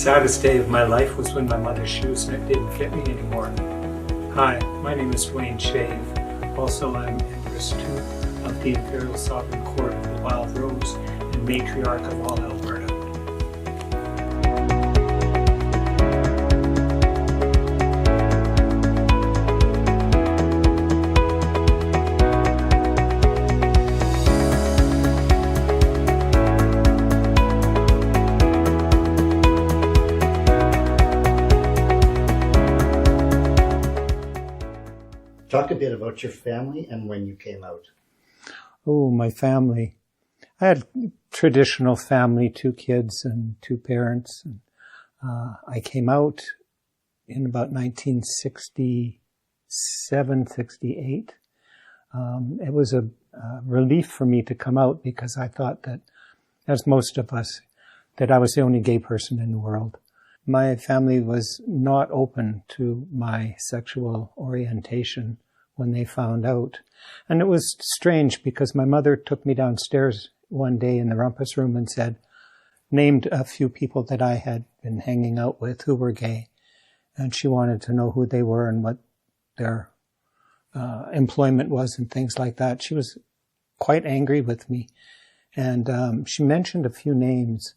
saddest day of my life was when my mother's shoes didn't fit me anymore. Hi, my name is Duane Shave. Also, I'm Empress II of the Imperial Sovereign Court of the Wild Rose and Matriarch of All Alberta. Talk a bit about your family and when you came out. Oh, my family. I had a traditional family, 2 kids and 2 parents. And, I came out in about 1967, 68. It was a relief for me to come out because I thought that, as most of us, that I was the only gay person in the world. My family was not open to my sexual orientation when they found out. And it was strange because my mother took me downstairs one day in the rumpus room and named a few people that I had been hanging out with who were gay. And she wanted to know who they were and what their employment was and things like that. She was quite angry with me. And she mentioned a few names,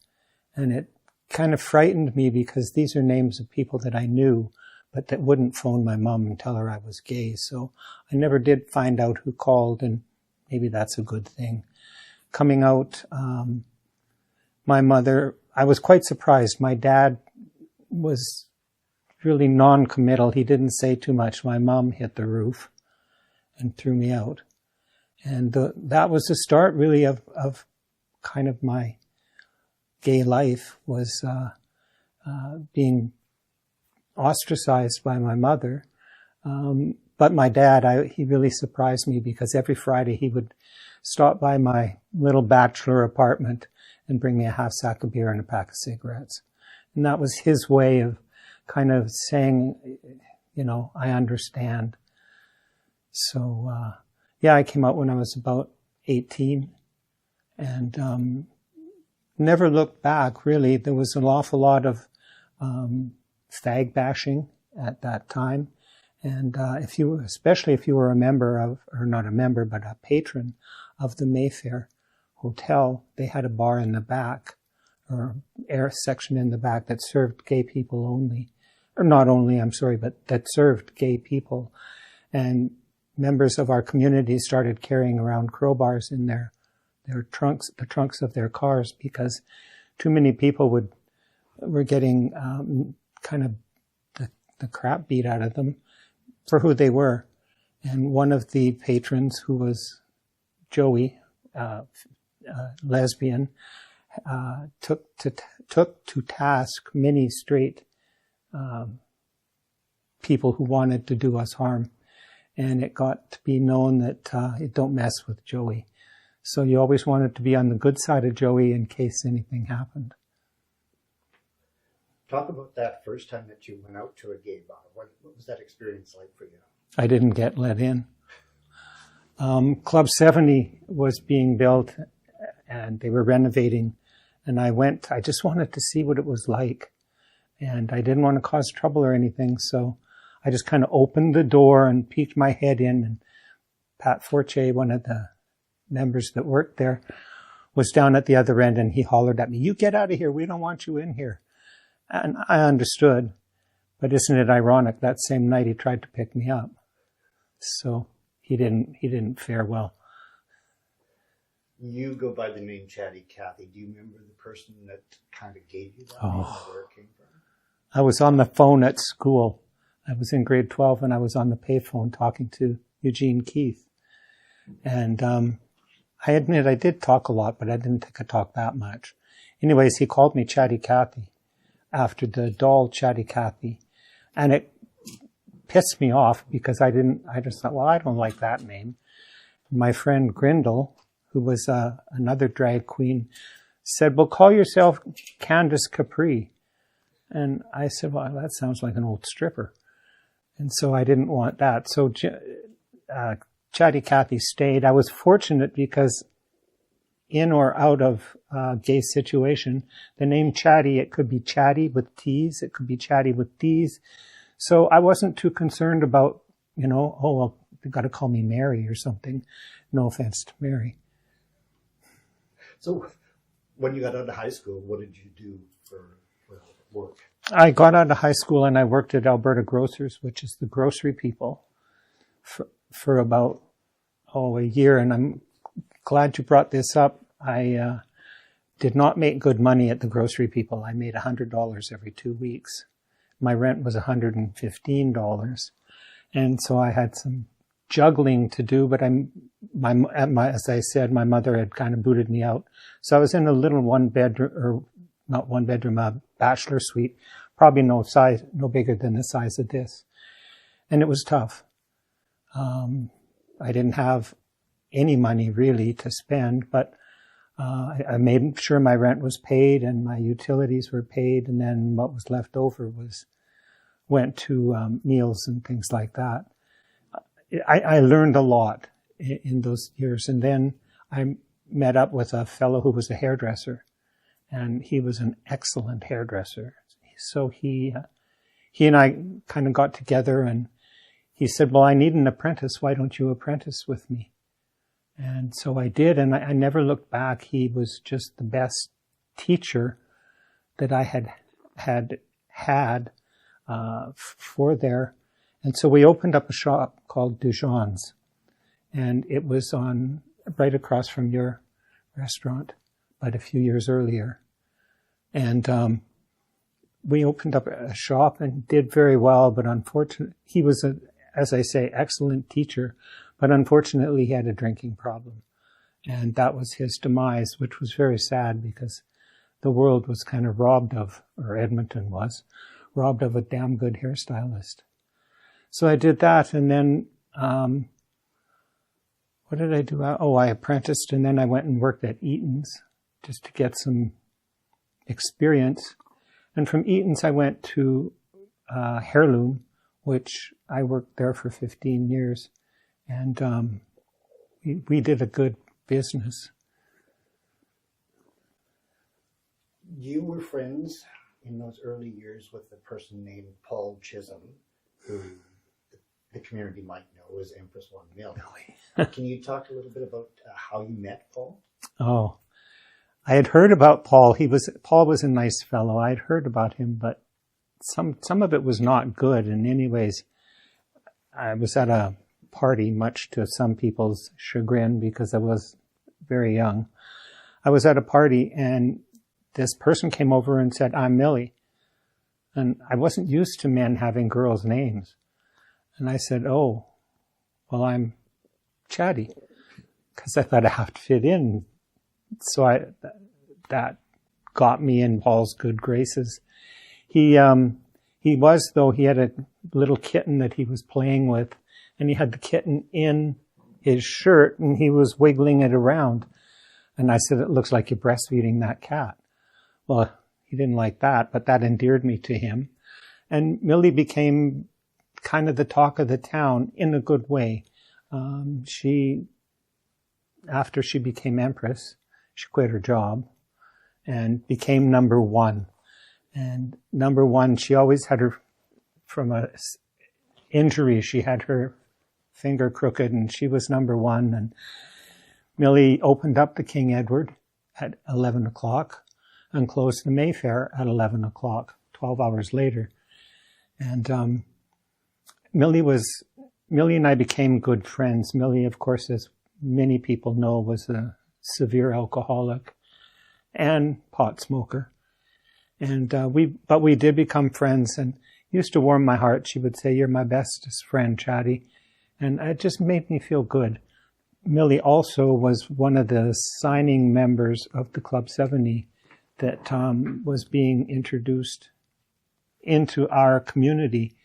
and it kind of frightened me because these are names of people that I knew, but that wouldn't phone my mom and tell her I was gay. So I never did find out who called, and maybe that's a good thing. Coming out, my mother, I was quite surprised. My dad was really non-committal. He didn't say too much. My mom hit the roof and threw me out. And that was the start really of kind of my gay life, was being ostracized by my mother. But my dad, he really surprised me because every Friday he would stop by my little bachelor apartment and bring me a half sack of beer and a pack of cigarettes. And that was his way of kind of saying, you know, I understand. So, yeah, I came out when I was about 18 and never looked back, really. There was an awful lot of fag bashing at that time. And especially if you were a member of, or not a member, but a patron of the Mayfair Hotel, they had a bar in the back, or air section in the back that served gay people only. Or not only, I'm sorry, but that served gay people. And members of our community started carrying around crowbars in their trunks, the trunks of their cars, because too many people were getting kind of the crap beat out of them for who they were. And one of the patrons, who was Joey, lesbian, took to task many straight people who wanted to do us harm. And it got to be known that don't mess with Joey. So you always wanted to be on the good side of Joey in case anything happened. Talk about that first time that you went out to a gay bar. What was that experience like for you? I didn't get let in. Club 70 was being built and they were renovating. And I just wanted to see what it was like. And I didn't want to cause trouble or anything. So I just kind of opened the door and peeked my head in. And Pat Forche, one of the members that worked there, was down at the other end, and he hollered at me, "You get out of here. We don't want you in here." And I understood, but isn't it ironic that same night he tried to pick me up? So he didn't fare well. You go by the name Chatty Cathy. Do you remember the person that kind of gave you that name, where it came from? I was on the phone at school. I was in grade 12 and I was on the payphone talking to Eugene Keith. And I admit I did talk a lot, but I didn't think I talked that much. Anyways, he called me Chatty Cathy after the doll Chatty Cathy. And it pissed me off because I just thought, well, I don't like that name. My friend Grindle, who was another drag queen, said, well, call yourself Candace Capri. And I said, well, that sounds like an old stripper. And so I didn't want that. So Chatty Cathy stayed. I was fortunate because in or out of a gay situation. The name Chatty, it could be chatty with T's, it could be chatty with D's. So I wasn't too concerned about, oh, well, they got to call me Mary or something. No offense to Mary. So when you got out of high school, what did you do for work? I got out of high school and I worked at Alberta Grocers, which is the grocery people, for about, a year. And I'm glad you brought this up. I did not make good money at the grocery people. I made $100 every 2 weeks. My rent was $115. And so I had some juggling to do, but as I said, my mother had kind of booted me out. So I was in a little a bachelor suite, probably no bigger than the size of this. And it was tough. I didn't have any money really to spend, but I made sure my rent was paid and my utilities were paid, and then what was left over went to meals and things like that. I learned a lot in those years, and then I met up with a fellow who was a hairdresser, and he was an excellent hairdresser. So he and I kind of got together, and he said, well, I need an apprentice. Why don't you apprentice with me? And so I did, and I never looked back. He was just the best teacher that I had for there. And so we opened up a shop called Dijon's, and it was right across from your restaurant, but a few years earlier. And we opened up a shop and did very well, but unfortunately, he was as I say, excellent teacher, but unfortunately he had a drinking problem. And that was his demise, which was very sad because the world was kind of Edmonton was, robbed of a damn good hairstylist. So I did that, and then, what did I do? I apprenticed, and then I went and worked at Eaton's just to get some experience. And from Eaton's I went to Heirloom, which I worked there for 15 years. And we did a good business. You were friends in those early years with a person named Paul Chisholm, who the community might know as Empress I Millie. Can you talk a little bit about how you met Paul? Oh, I had heard about Paul. Paul was a nice fellow. I had heard about him, but some of it was not good. And anyways, I was at a party, much to some people's chagrin, because I was very young. I was at a party, and this person came over and said, I'm Millie. And I wasn't used to men having girls' names. And I said, oh, well, I'm Chatty, because I thought I have to fit in. So that got me in Paul's good graces. He had a little kitten that he was playing with, and he had the kitten in his shirt, and he was wiggling it around. And I said, it looks like you're breastfeeding that cat. Well, he didn't like that, but that endeared me to him. And Millie became kind of the talk of the town in a good way. After she became Empress, she quit her job and became number one. And number one, she always had from a injury, she had her finger crooked, and she was number one. And Millie opened up the King Edward at 11 o'clock and closed the Mayfair at 11 o'clock, 12 hours later. And Millie and I became good friends. Millie, of course, as many people know, was a severe alcoholic and pot smoker. And we did become friends, and used to warm my heart. She would say, you're my bestest friend, Chatty. And it just made me feel good. Millie also was one of the signing members of the Club 70 that was being introduced into our community.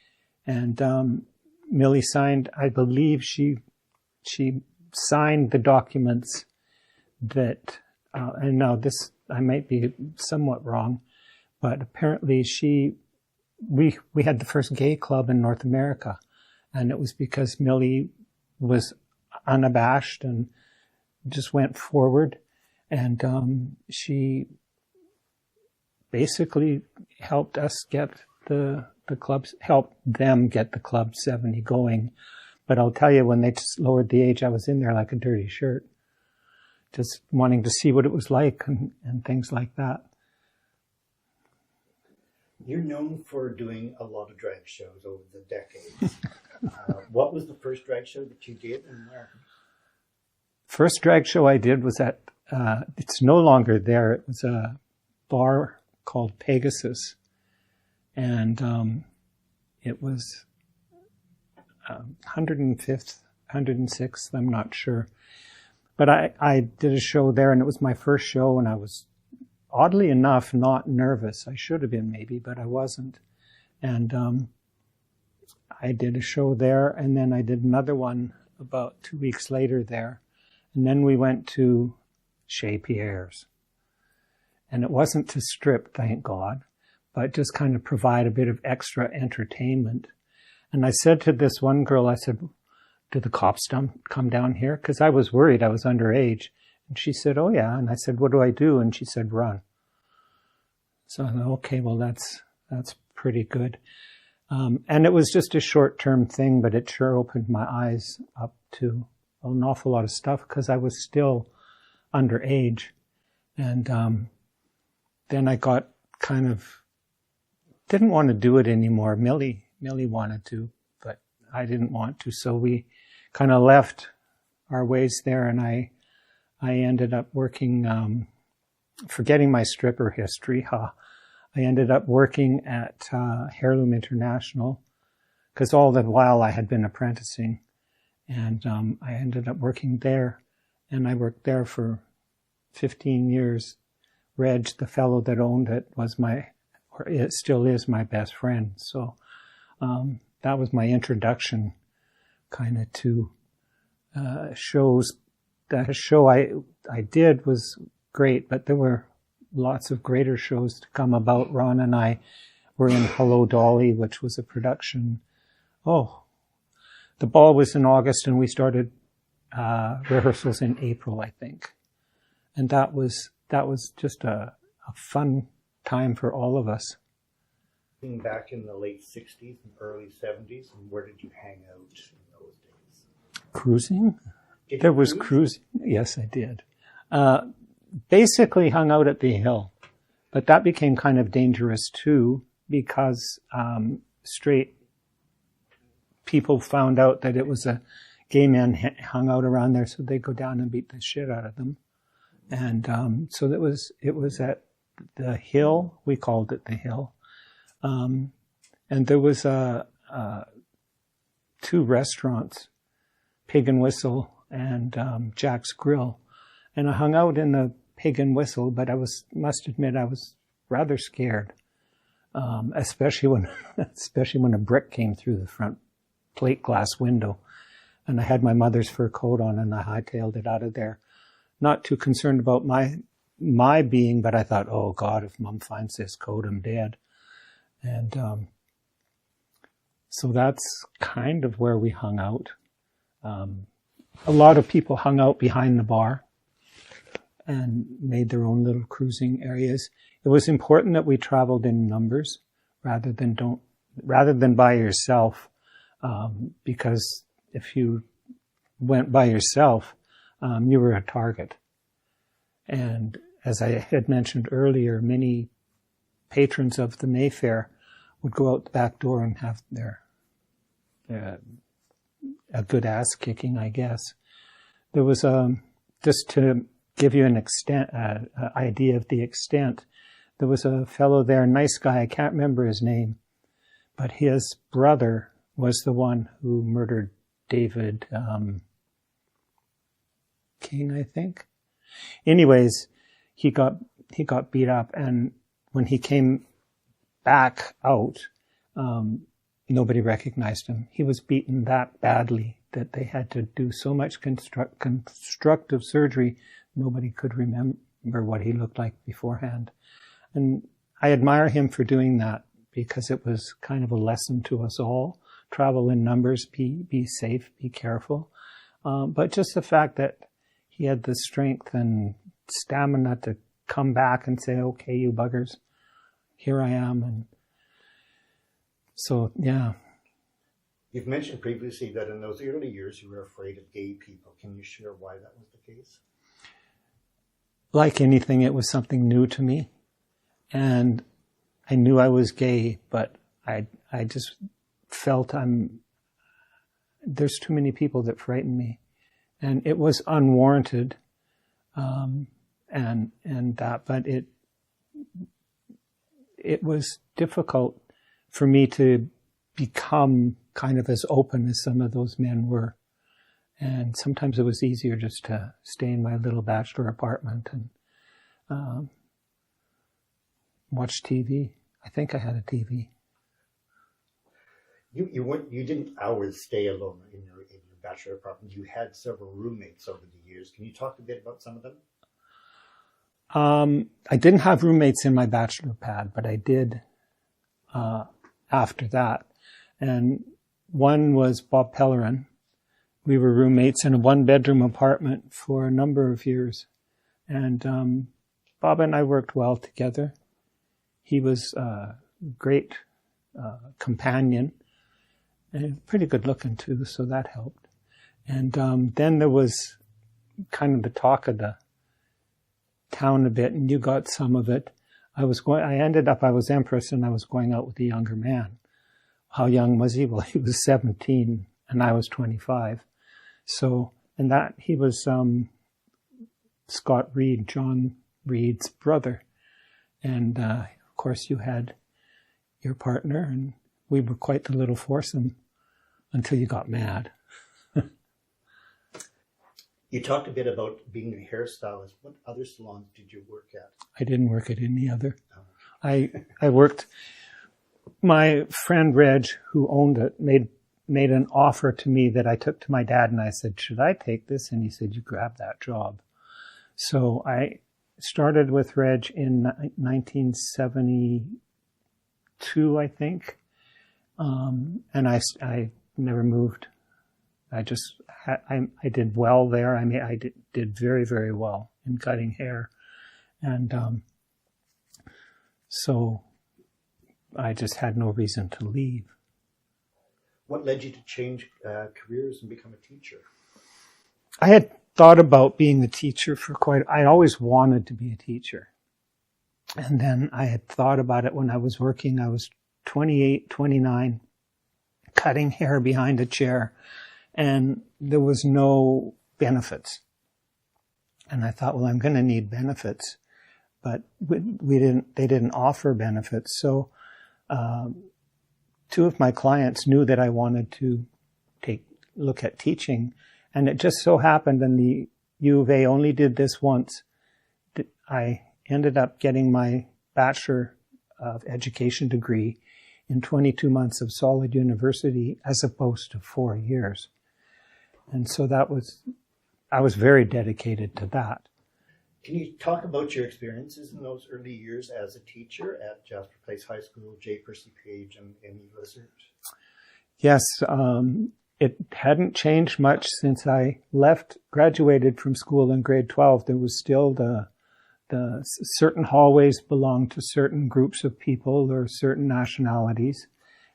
And Millie signed, I believe she signed the documents that, and now this, I might be somewhat wrong, but apparently we had the first gay club in North America. And it was because Millie was unabashed and just went forward. And she basically helped us get the clubs, helped them get the Club 70 going. But I'll tell you, when they just lowered the age, I was in there like a dirty shirt, just wanting to see what it was like and things like that. You're known for doing a lot of drag shows over the decades. What was the first drag show that you did and where? First drag show I did was at, it's no longer there. It was a bar called Pegasus. And it was 105th, 106th, I'm not sure. But I did a show there, and it was my first show, and I was, oddly enough, not nervous. I should have been maybe, but I wasn't. And I did a show there, and then I did another one about 2 weeks later there. And then we went to Chez Pierre's. And it wasn't to strip, thank God, but just kind of provide a bit of extra entertainment. And I said to this one girl, I said, "Do the cops come down here?" Because I was worried I was underage. And she said, "Oh, yeah." And I said, "What do I do?" And she said, "Run." So I thought, okay, well, that's pretty good. And it was just a short-term thing, but it sure opened my eyes up to an awful lot of stuff because I was still underage. And then I got kind of, didn't want to do it anymore. Millie wanted to, but I didn't want to. So we kind of left our ways there, and I ended up working, forgetting my stripper history, I ended up working at Heirloom International, because all the while I had been apprenticing, and I ended up working there, and I worked there for 15 years. Reg, the fellow that owned it, was or it still is my best friend. So that was my introduction kind of to shows. That show I did was great, but there were lots of greater shows to come about. Ron and I were in Hello Dolly, which was a production. Oh, the ball was in August, and we started rehearsals in April, I think. And that was just a fun time for all of us. Back in the late 60s and early 70s, and where did you hang out in those days? Cruising? There was cruising. Yes, I did. Basically hung out at the Hill, but that became kind of dangerous too, because straight people found out that it was a gay men hung out around there, so they'd go down and beat the shit out of them. And so it was at the Hill. We called it the Hill. And there was two restaurants, Pig and Whistle and Jack's Grill. And I hung out in the Pig and Whistle, but must admit I was rather scared, especially when a brick came through the front plate glass window. And I had my mother's fur coat on, and I hightailed it out of there. Not too concerned about my being, but I thought, oh God, if Mom finds this coat, I'm dead. And so that's kind of where we hung out. A lot of people hung out behind the bar and made their own little cruising areas. It was important that we traveled in numbers rather than by yourself, because if you went by yourself, you were a target. And as I had mentioned earlier, many patrons of the Mayfair would go out the back door and have their a good ass kicking, I guess. There was just to give you an idea of the extent. There was a fellow there, nice guy. I can't remember his name, but his brother was the one who murdered David King, I think. Anyways, he got beat up, and when he came back out, nobody recognized him. He was beaten that badly that they had to do so much constructive surgery, nobody could remember what he looked like beforehand. And I admire him for doing that, because it was kind of a lesson to us all. Travel in numbers, be safe, be careful. But just the fact that he had the strength and stamina to come back and say, okay, you buggers, here I am. And so, yeah. You've mentioned previously that in those early years you were afraid of gay people. Can you share why that was the case? Like anything, it was something new to me. And I knew I was gay, but I just felt there's too many people that frighten me. And it was unwarranted. But it was difficult for me to become kind of as open as some of those men were. And sometimes it was easier just to stay in my little bachelor apartment and watch TV. I think I had a TV. You didn't always stay alone in your bachelor apartment. You had several roommates over the years. Can you talk a bit about some of them? I didn't have roommates in my bachelor pad, but I did after that. And one was Bob Pellerin. We were roommates in a one-bedroom apartment for a number of years. And Bob and I worked well together. He was a great companion and pretty good looking too, so that helped. And then there was kind of the talk of the town a bit, and you got some of it. I was Empress, and I was going out with a younger man. How young was he? Well, he was 17, and I was 25. So, and that, he was Scott Reed, John Reed's brother. And of course you had your partner, and we were quite the little foursome until you got mad. You talked a bit about being a hairstylist. What other salons did you work at? I didn't work at any other. I worked, my friend Reg, who owned it, made an offer to me that I took to my dad, and I said, should I take this? And he said, you grab that job. So I started with Reg in 1972, I think. And I never moved. I did well there. I mean, I did very, very well in cutting hair. And so I just had no reason to leave. What led you to change careers and become a teacher? I had thought about being a teacher I always wanted to be a teacher. And then I had thought about it when I was working. I was 28, 29, cutting hair behind a chair, and there was no benefits. And I thought, well, I'm going to need benefits, but they didn't offer benefits. So, two of my clients knew that I wanted to look at teaching, and it just so happened, and the U of A only did this once, I ended up getting my Bachelor of Education degree in 22 months of solid university as opposed to 4 years. And so I was very dedicated to that. Can you talk about your experiences in those early years as a teacher at Jasper Place High School, J. Percy Page, and E. Lizard? Yes, it hadn't changed much since I graduated from school in grade 12. There was still the certain hallways belonged to certain groups of people or certain nationalities.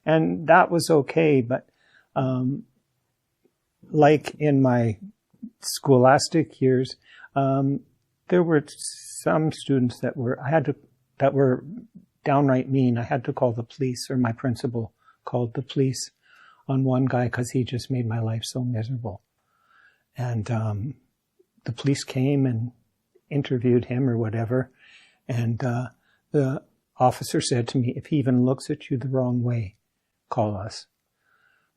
And that was okay, but like in my scholastic years, there were some students that were downright mean. I had to call the police, or my principal called the police on one guy because he just made my life so miserable. And the police came and interviewed him or whatever, and the officer said to me, if he even looks at you the wrong way, call us,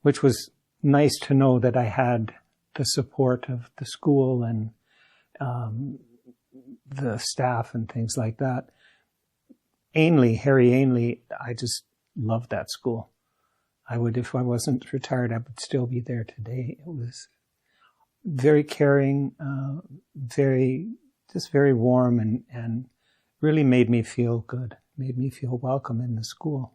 which was nice to know that I had the support of the school and the staff and things like that. Harry Ainley, I just loved that school. If I wasn't retired, I would still be there today. It was very caring, very warm, and really made me feel good, made me feel welcome in the school.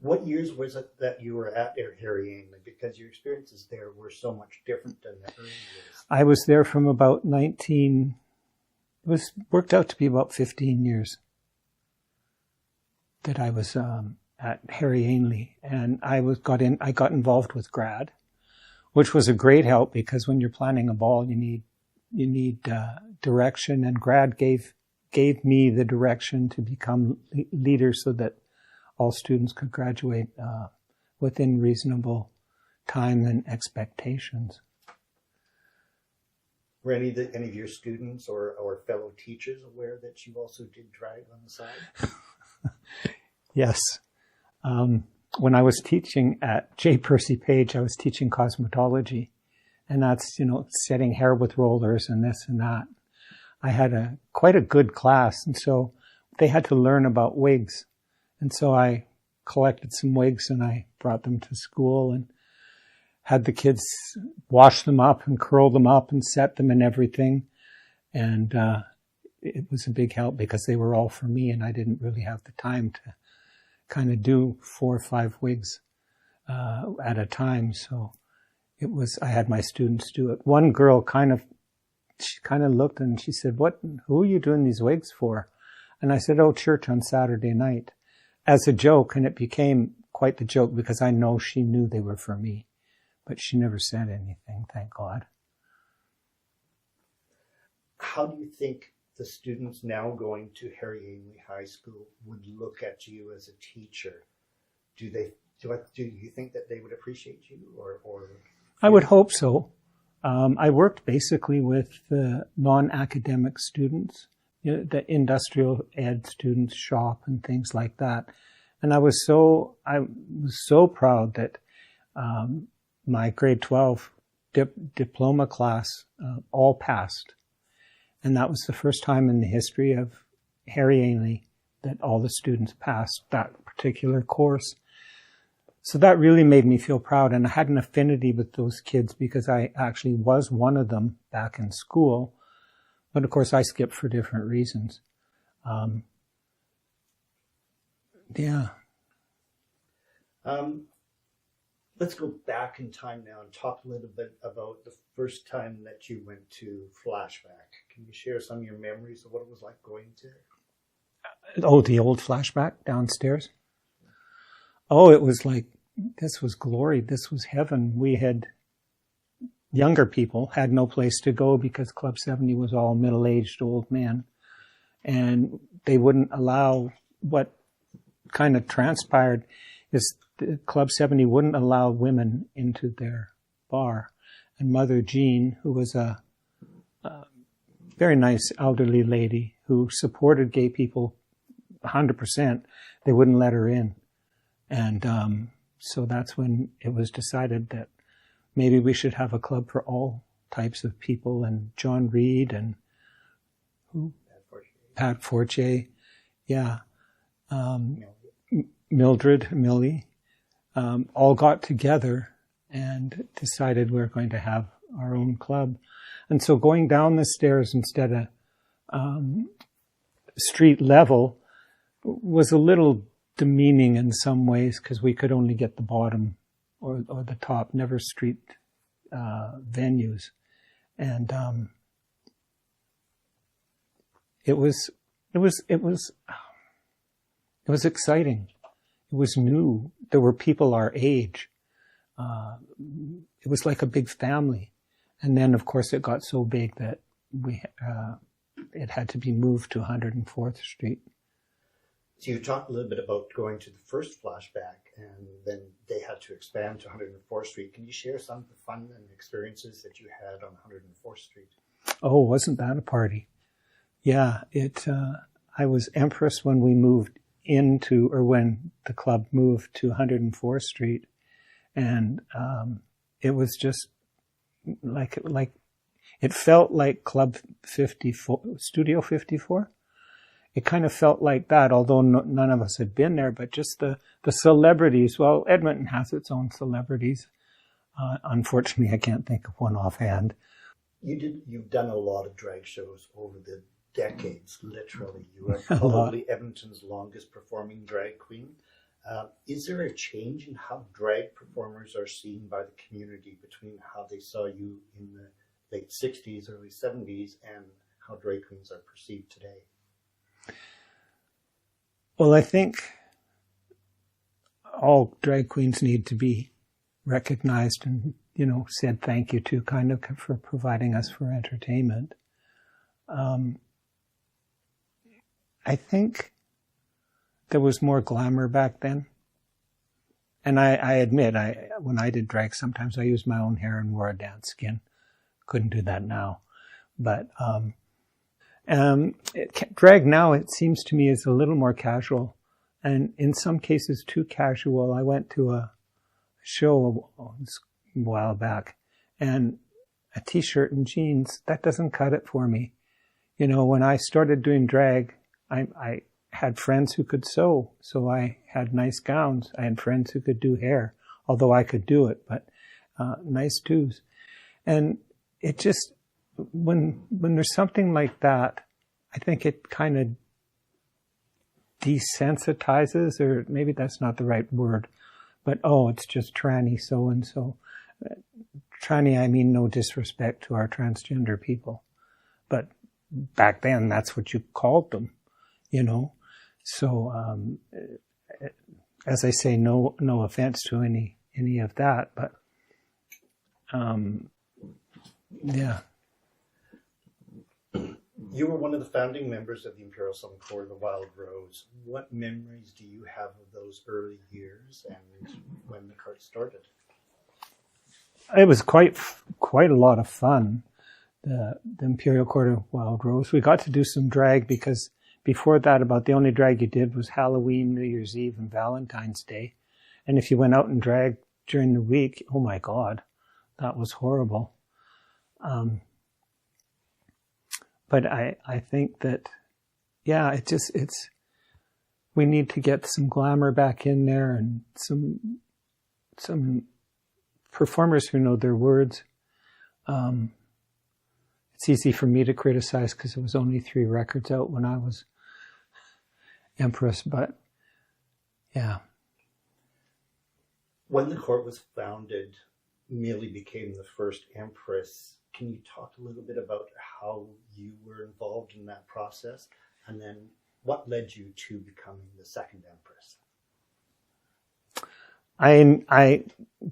What years was it that you were at Harry Ainley? Because your experiences there were so much different than the early years. I was there from about 19 was worked out to be about 15 years that I was at Harry Ainley, and I got involved with grad, which was a great help because when you're planning a ball, you need direction, and grad gave me the direction to become leader so that all students could graduate within reasonable time and expectations. Were any of your students or fellow teachers aware that you also did drag on the side? Yes. When I was teaching at J. Percy Page, I was teaching cosmetology, and that's, setting hair with rollers and this and that. I had quite a good class, and so they had to learn about wigs. And so I collected some wigs and I brought them to school and had the kids wash them up and curl them up and set them and everything. And it was a big help because they were all for me, and I didn't really have the time to kind of do 4 or 5 wigs at a time. So I had my students do it. One girl she kind of looked and she said, who are you doing these wigs for? And I said, church on Saturday night, as a joke. And it became quite the joke because I know she knew they were for me, but she never said anything, thank God. How do you think the students now going to Harry Ainley High School would look at you as a teacher? Do you think that they would appreciate you or? I would hope so. I worked basically with the non-academic students, the industrial ed students shop and things like that. And I was so proud that my grade 12 diploma class all passed. And that was the first time in the history of Harry Ainley that all the students passed that particular course. So that really made me feel proud, and I had an affinity with those kids because I actually was one of them back in school. But of course I skipped for different reasons. Let's go back in time now and talk a little bit about the first time that you went to Flashback. Can you share some of your memories of what it was like going to? The old Flashback downstairs? It was like, this was glory. This was heaven. We had younger people had no place to go because Club 70 was all middle-aged old men. And they wouldn't allow, what kind of transpired is Club 70 wouldn't allow women into their bar. And Mother Jean, who was a very nice elderly lady who supported gay people 100%, they wouldn't let her in. And so that's when it was decided that maybe we should have a club for all types of people. And John Reed and Pat Fortier, yeah, Millie, all got together and decided we're going to have our own club. And so going down the stairs instead of street level was a little demeaning in some ways because we could only get the bottom or the top, never street venues. And it was exciting. It was new. There were people our age. It was like a big family. And then, of course, it got so big that it had to be moved to 104th Street. So you talked a little bit about going to the first Flashback, and then they had to expand to 104th Street. Can you share some of the fun and experiences that you had on 104th Street? Oh, wasn't that a party? Yeah, I was Empress when we moved when the club moved to 104th Street. And it was just like it felt like Club 54, Studio 54. It kind of felt like that, although none of us had been there, but just the celebrities. Well, Edmonton has its own celebrities. Unfortunately, I can't think of one offhand. You've done a lot of drag shows over the decades, literally. You are probably Edmonton's longest performing drag queen. Is there a change in how drag performers are seen by the community between how they saw you in the late 60s, early 70s, and how drag queens are perceived today? Well, I think all drag queens need to be recognized and, said thank you to, kind of, for providing us for entertainment. I think there was more glamour back then. And I admit, when I did drag, sometimes I used my own hair and wore a dance skin. Couldn't do that now. But drag now, it seems to me, is a little more casual. And in some cases, too casual. I went to a show a while back, and a t-shirt and jeans, that doesn't cut it for me. When I started doing drag, I had friends who could sew, so I had nice gowns. I had friends who could do hair, although I could do it, but nice do's. And it just, when there's something like that, I think it kind of desensitizes, or maybe that's not the right word, but, it's just tranny so-and-so. Tranny, I mean no disrespect to our transgender people, but back then that's what you called them, So, as I say, no offense to any of that, but, yeah. You were one of the founding members of the Imperial Sovereign Court of the Wild Rose. What memories do you have of those early years and when the court started? It was quite a lot of fun. The Imperial Court of Wild Rose. We got to do some drag because before that, about the only drag you did was Halloween, New Year's Eve, and Valentine's Day. And if you went out and drag during the week, oh my God, that was horrible. But I think that, yeah, we need to get some glamour back in there and some performers who know their words. It's easy for me to criticize because there was only 3 records out when I was Empress, but yeah. When the court was founded, Millie became the first Empress. Can you talk a little bit about how you were involved in that process? And then what led you to becoming the second Empress? I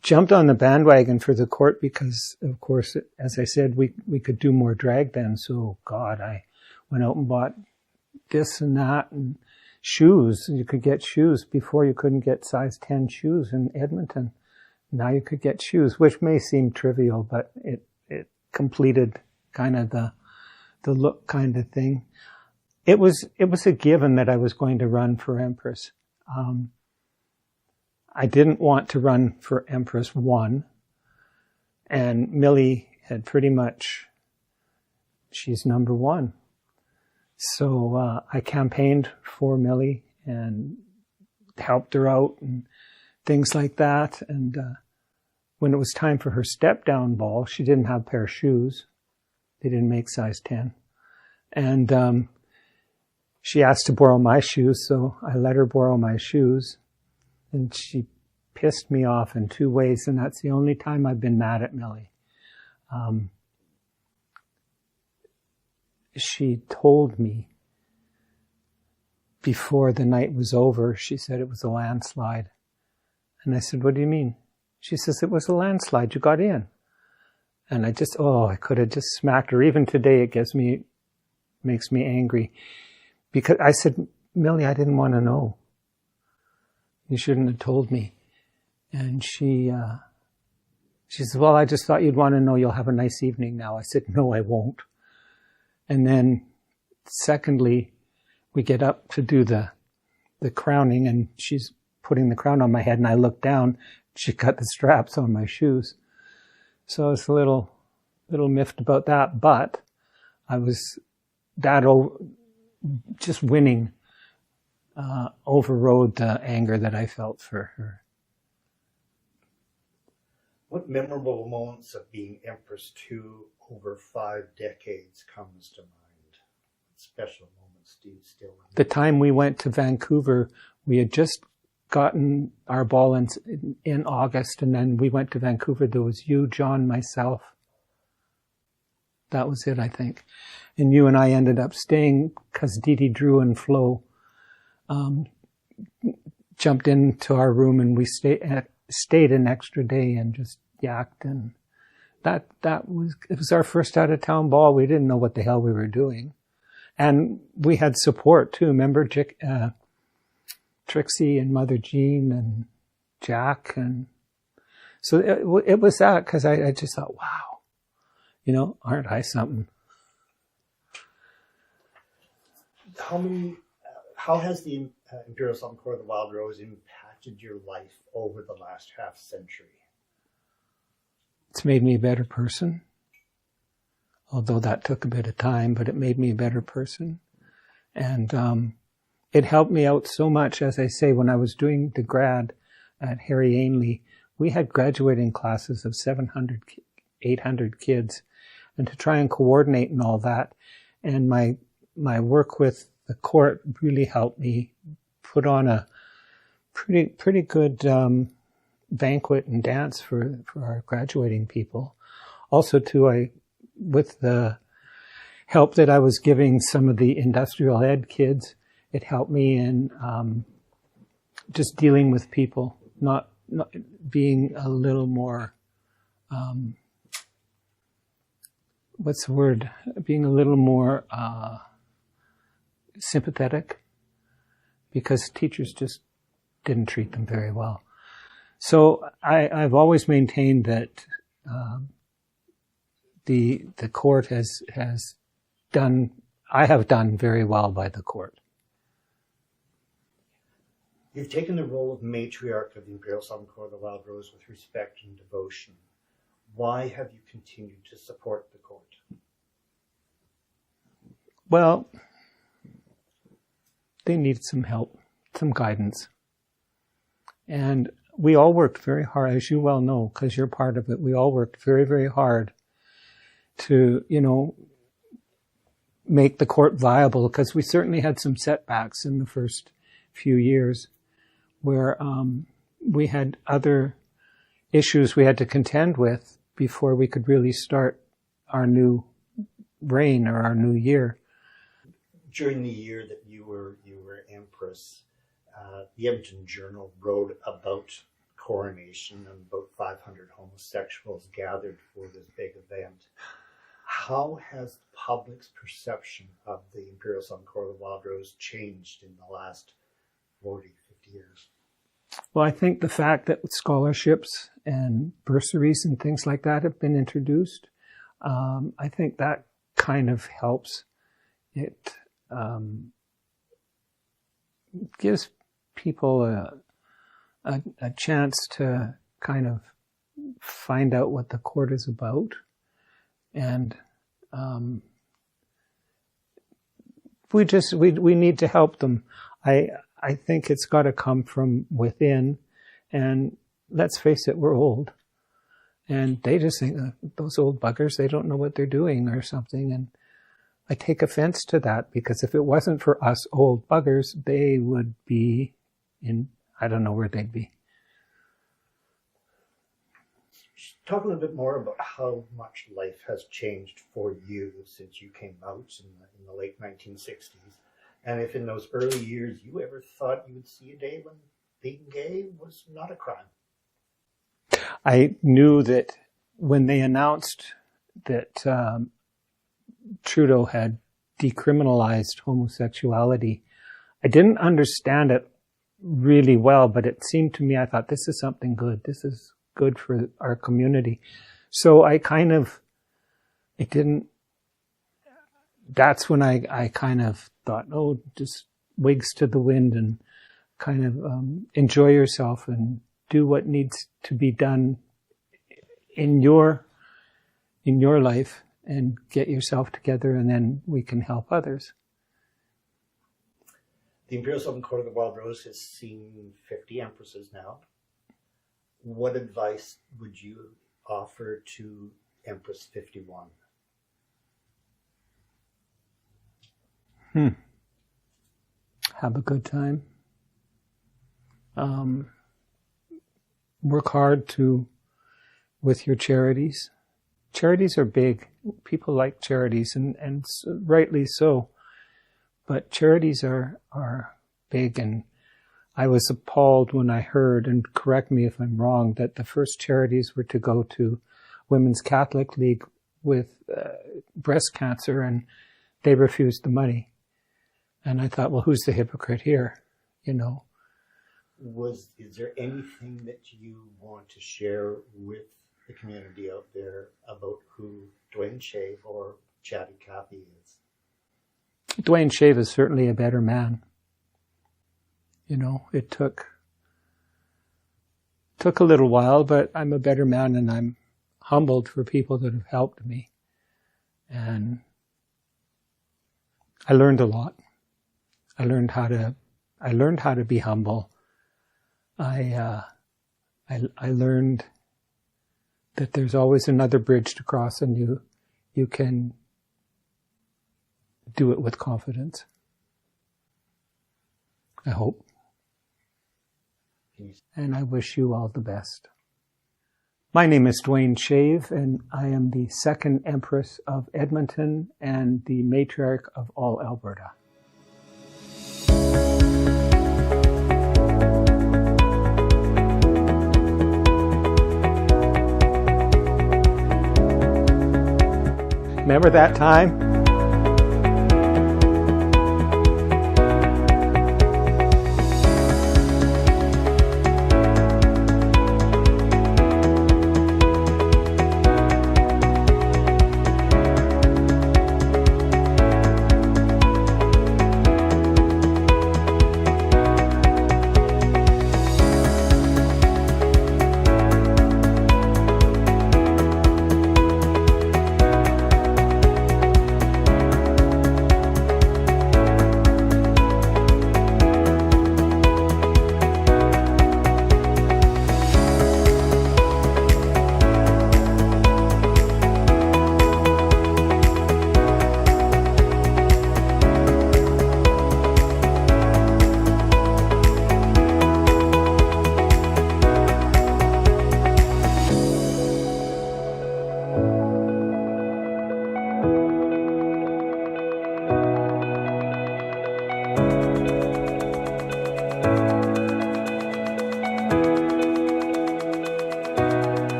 jumped on the bandwagon for the court because, of course, as I said, we could do more drag then. So, God, I went out and bought this and that and shoes. You could get shoes. Before you couldn't get size 10 shoes in Edmonton. Now you could get shoes, which may seem trivial, but it completed kind of the look kind of thing. It was a given that I was going to run for Empress. I didn't want to run for Empress 1, and Millie had pretty much, she's number 1. So I campaigned for Millie and helped her out and things like that. And when it was time for her step-down ball, she didn't have a pair of shoes. They didn't make size 10. And she asked to borrow my shoes, so I let her borrow my shoes. And she pissed me off in 2 ways, and that's the only time I've been mad at Millie. She told me before the night was over, she said it was a landslide. And I said, what do you mean? She says, it was a landslide. You got in. And I could have just smacked her. Even today, it makes me angry. Because I said, Millie, I didn't want to know. You shouldn't have told me. And she says, well, I just thought you'd want to know. You'll have a nice evening now. I said, no, I won't. And then secondly, we get up to do the crowning, and she's putting the crown on my head, and I look down. She cut the straps on my shoes. So I was a little miffed about that, but I was just winning overrode the anger that I felt for her. What memorable moments of being Empress II over 5 decades comes to mind? What special moments do you still remember? The time we went to Vancouver, we had just gotten our ball in August, and then we went to Vancouver. There was you, John, myself, That was it, I think. And you and I ended up staying because Dee Dee, Drew, and Flo jumped into our room, and we stayed an extra day and just yacked. And it was our first out of town ball. We didn't know what the hell we were doing, and we had support too. Remember Trixie and Mother Jean and Jack, and so it was that, because I just thought, wow, aren't I something? How has the Imperial Sovereign Court of the Wild Rose impacted your life over the last half century? It's made me a better person, although that took a bit of time, but it made me a better person. And it helped me out so much. As I say, when I was doing the grad at Harry Ainley, we had graduating classes of 700, 800 kids, and to try and coordinate and all that. And my work with the court really helped me put on a pretty good banquet and dance for our graduating people. Also, too, with the help that I was giving some of the industrial ed kids, it helped me in just dealing with people, not being a little more, what's the word? Being a little more sympathetic, because teachers just didn't treat them very well. So I've always maintained that the court has done, I have done very well by the court. You've taken the role of matriarch of the Imperial Sovereign Court of the Wild Rose with respect and devotion. Why have you continued to support the court? Well, they needed some help, some guidance. And we all worked very hard, as you well know, because you're part of it. We all worked very, very hard to, make the court viable, because we certainly had some setbacks in the first few years where we had other issues we had to contend with before we could really start our new reign or our new year. During the year that you were Empress, the Edmonton Journal wrote about coronation, and about 500 homosexuals gathered for this big event. How has the public's perception of the Imperial Sovereign Court of the Wild Rose changed in the last 40, 50 years? Well, I think the fact that scholarships and bursaries and things like that have been introduced, I think that kind of helps. It gives people a chance to kind of find out what the court is about. And we need to help them. I think it's got to come from within. And let's face it, we're old. And they just think, those old buggers, they don't know what they're doing or something. And I take offense to that, because if it wasn't for us old buggers, they would be I don't know where they'd be. Talk a little bit more about how much life has changed for you since you came out in the late 1960s. And if in those early years you ever thought you would see a day when being gay was not a crime. I knew that when they announced that Trudeau had decriminalized homosexuality, I didn't understand it really well, but it seemed to me, I thought, this is something good. This is good for our community. So that's when I kind of thought, oh, just wigs to the wind and kind of enjoy yourself and do what needs to be done in your life and get yourself together, and then we can help others. The Imperial Sovereign Court of the Wild Rose has seen 50 empresses now. What advice would you offer to Empress 51? Have a good time. Work hard with your charities charities are big. People like charities, and rightly so. But charities are big, and I was appalled when I heard, and correct me if I'm wrong, that the first charities were to go to Women's Catholic League with breast cancer, and they refused the money. And I thought, well, who's the hypocrite here? You know. Is there anything that you want to share with the community out there about who Duane Shave or Chatty Cathy is? Duane Shave is certainly a better man. You know, it took a little while, but I'm a better man, and I'm humbled for people that have helped me. And I learned a lot. I learned how to be humble. I learned that there's always another bridge to cross, and you can do it with confidence. I hope. And I wish you all the best. My name is Duane Shave, and I am the second Empress of Edmonton and the Matriarch of All Alberta. Remember that time?